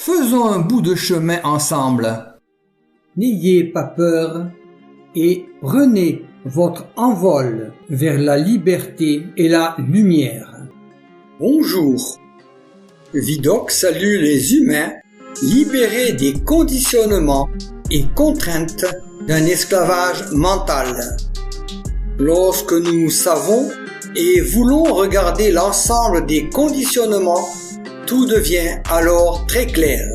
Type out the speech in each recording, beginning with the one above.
faisons un bout de chemin ensemble. N'ayez pas peur et prenez votre envol vers la liberté et la lumière. Bonjour. Vidocq salue les humains libérés des conditionnements et contraintes d'un esclavage mental. Lorsque nous savons et voulons regarder l'ensemble des conditionnements, tout devient alors très clair.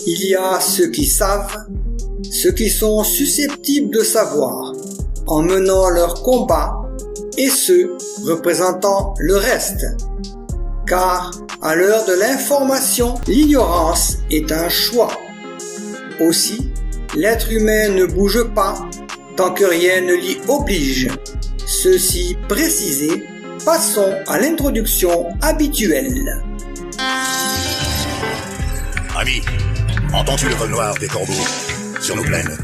Il y a ceux qui savent, ceux qui sont susceptibles de savoir, en menant leur combat, et ceux représentant le reste. Car, à l'heure de l'information, l'ignorance est un choix. Aussi, l'être humain ne bouge pas tant que rien ne l'y oblige. Ceci précisé, passons à l'introduction habituelle. Ami, entends-tu le vol noir des corbeaux sur nos plaines?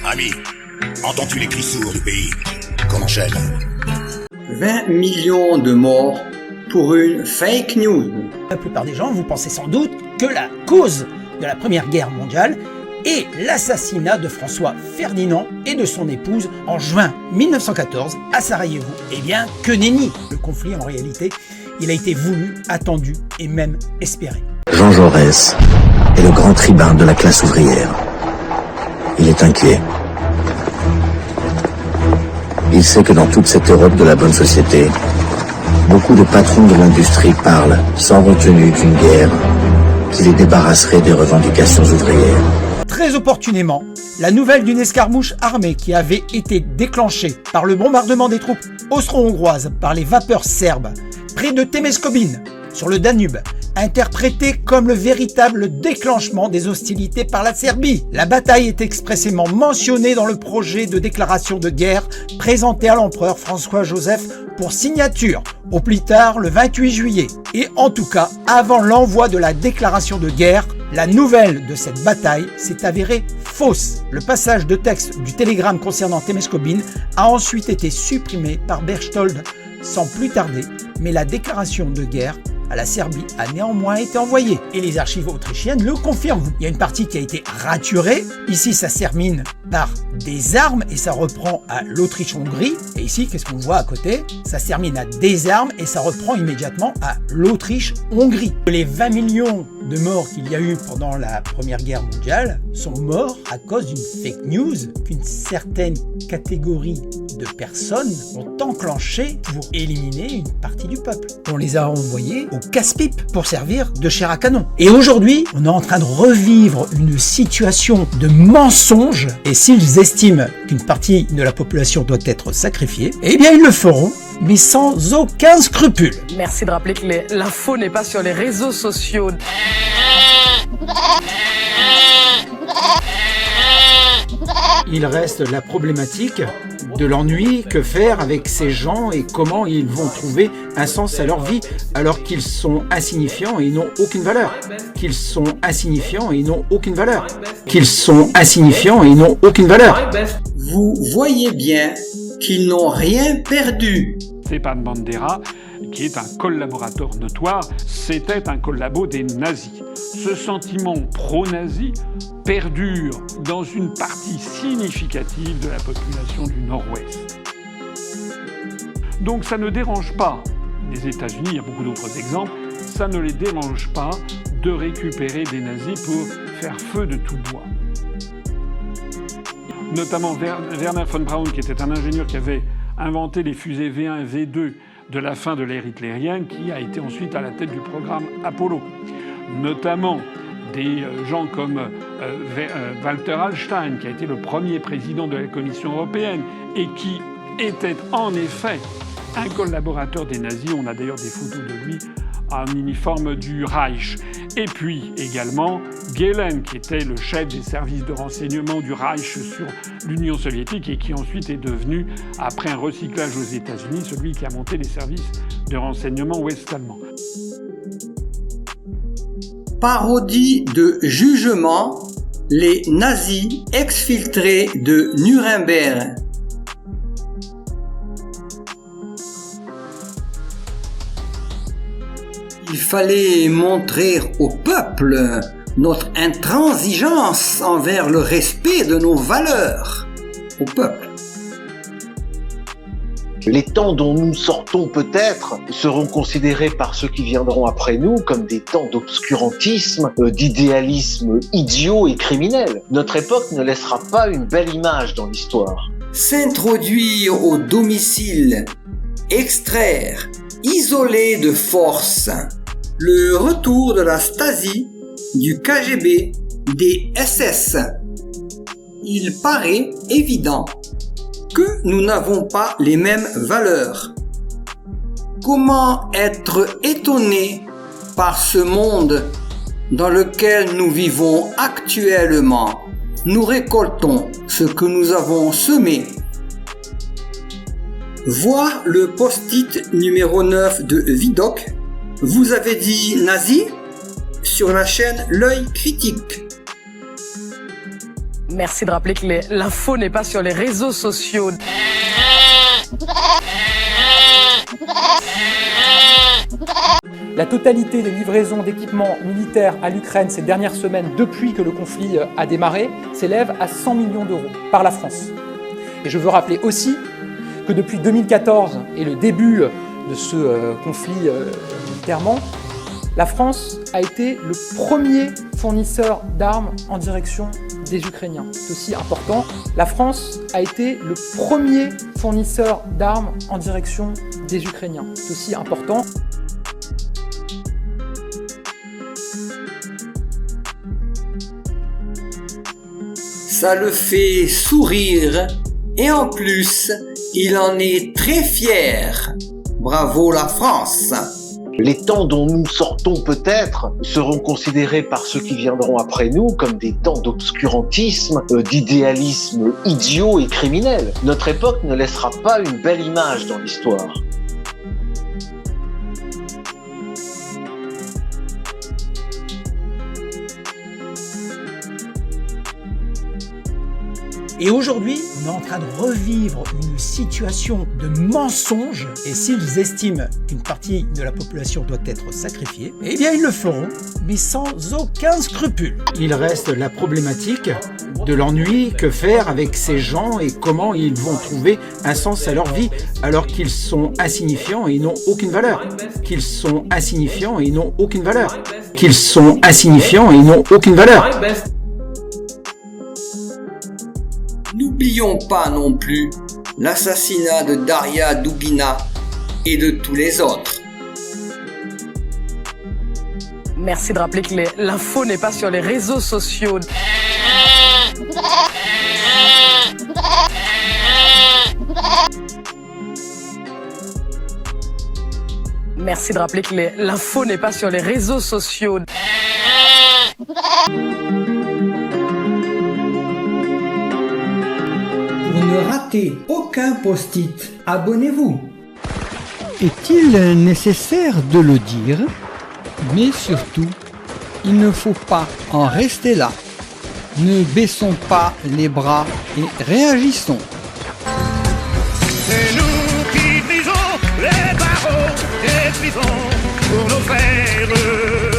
Ami, entends-tu les cris sourds du pays qu'on enchaîne? 20 millions de morts pour une fake news. La plupart des gens, vous pensez sans doute que la cause de la Première Guerre mondiale est l'assassinat de François Ferdinand et de son épouse en juin 1914 à Sarajevo. Eh bien, que nenni! Le conflit, en réalité, il a été voulu, attendu et même espéré. Jean Jaurès est le grand tribun de la classe ouvrière. Il est inquiet. Il sait que dans toute cette Europe de la bonne société, beaucoup de patrons de l'industrie parlent sans retenue d'une guerre qui les débarrasserait des revendications ouvrières. Très opportunément, la nouvelle d'une escarmouche armée qui avait été déclenchée par le bombardement des troupes austro-hongroises par les vapeurs serbes près de Temescobil, sur le Danube, interprétée comme le véritable déclenchement des hostilités par la Serbie. La bataille est expressément mentionnée dans le projet de déclaration de guerre présenté à l'empereur François-Joseph pour signature, au plus tard le 28 juillet. Et en tout cas, avant l'envoi de la déclaration de guerre, la nouvelle de cette bataille s'est avérée fausse. Le passage de texte du télégramme concernant Temescobil a ensuite été supprimé par Berchtold sans plus tarder, mais la déclaration de guerre à la Serbie a néanmoins été envoyée. Et les archives autrichiennes le confirment. Il y a une partie qui a été raturée. Ici, ça se termine par des armes et ça reprend à l'Autriche-Hongrie. Et ici, qu'est-ce qu'on voit à côté? Ça se termine à des armes et ça reprend immédiatement à l'Autriche-Hongrie. Les 20 millions de morts qu'il y a eu pendant la Première Guerre mondiale sont morts à cause d'une fake news qu'une certaine catégorie de personnes ont enclenché pour éliminer une partie du peuple. On les a envoyés au casse-pipe pour servir de chair à canon. Et aujourd'hui, on est en train de revivre une situation de mensonge et s'ils estiment qu'une partie de la population doit être sacrifiée, eh bien ils le feront, mais sans aucun scrupule. Merci de rappeler que l'info n'est pas sur les réseaux sociaux. Il reste la problématique de l'ennui, que faire avec ces gens et comment ils vont trouver un sens à leur vie alors qu'ils sont insignifiants et n'ont aucune valeur. Qu'ils sont insignifiants et n'ont aucune valeur. Qu'ils sont insignifiants et n'ont aucune valeur. Vous voyez bien qu'ils n'ont rien perdu. Stepan Bandera, qui est un collaborateur notoire, c'était un collabo des nazis. Ce sentiment pro-nazi perdure dans une partie significative de la population du Nord-Ouest. Donc ça ne dérange pas les États-Unis, il y a beaucoup d'autres exemples, ça ne les dérange pas de récupérer des nazis pour faire feu de tout bois. Notamment Werner von Braun, qui était un ingénieur qui avait inventé les fusées V1 et V2 de la fin de l'ère hitlérienne, qui a été ensuite à la tête du programme Apollo. Notamment des gens comme Walter Hallstein, qui a été le premier président de la Commission européenne et qui était en effet un collaborateur des nazis. On a d'ailleurs des photos de lui en uniforme du Reich. Et puis également Gehlen, qui était le chef des services de renseignement du Reich sur l'Union soviétique et qui ensuite est devenu, après un recyclage aux États-Unis, celui qui a monté les services de renseignement ouest-allemands. Parodie de jugement, les nazis exfiltrés de Nuremberg. Il fallait montrer au peuple notre intransigeance envers le respect de nos valeurs. Au peuple. Les temps dont nous sortons peut-être seront considérés par ceux qui viendront après nous comme des temps d'obscurantisme, d'idéalisme idiot et criminel. Notre époque ne laissera pas une belle image dans l'histoire. S'introduire au domicile, extraire, isoler de force. Le retour de la Stasi, du KGB, des SS. Il paraît évident que nous n'avons pas les mêmes valeurs. Comment être étonné par ce monde dans lequel nous vivons actuellement? Nous récoltons ce que nous avons semé. Voir le post-it numéro 9 de Vidocq. Vous avez dit nazi? Sur la chaîne L'Œil Critique. Merci de rappeler que l'info n'est pas sur les réseaux sociaux. La totalité des livraisons d'équipements militaires à l'Ukraine ces dernières semaines, depuis que le conflit a démarré, s'élève à 100 millions d'euros par la France. Et je veux rappeler aussi que depuis 2014 et le début de ce conflit militairement, la France a été le premier fournisseur d'armes en direction des Ukrainiens. C'est aussi important. La France a été le premier fournisseur d'armes en direction des Ukrainiens. C'est aussi important. Ça le fait sourire et en plus, il en est très fier. Bravo la France! Les temps dont nous sortons peut-être seront considérés par ceux qui viendront après nous comme des temps d'obscurantisme, d'idéalisme idiot et criminel. Notre époque ne laissera pas une belle image dans l'histoire. Et aujourd'hui, on est en train de revivre une situation de mensonge. Et s'ils estiment qu'une partie de la population doit être sacrifiée, eh bien ils le feront, mais sans aucun scrupule. Il reste la problématique de l'ennui. Que faire avec ces gens et comment ils vont trouver un sens à leur vie alors qu'ils sont insignifiants et ils n'ont aucune valeur. Qu'ils sont insignifiants et ils n'ont aucune valeur. Qu'ils sont insignifiants et ils n'ont aucune valeur. N'oublions pas non plus l'assassinat de Daria Dugina et de tous les autres. Merci de rappeler que l'info n'est pas sur les réseaux sociaux. Merci de rappeler que l'info n'est pas sur les réseaux sociaux. Pour ne rater aucun post-it, abonnez-vous. Est-il nécessaire de le dire? Mais surtout, il ne faut pas en rester là. Ne baissons pas les bras et réagissons. C'est nous qui brisons les barreaux des prisons pour nos frères.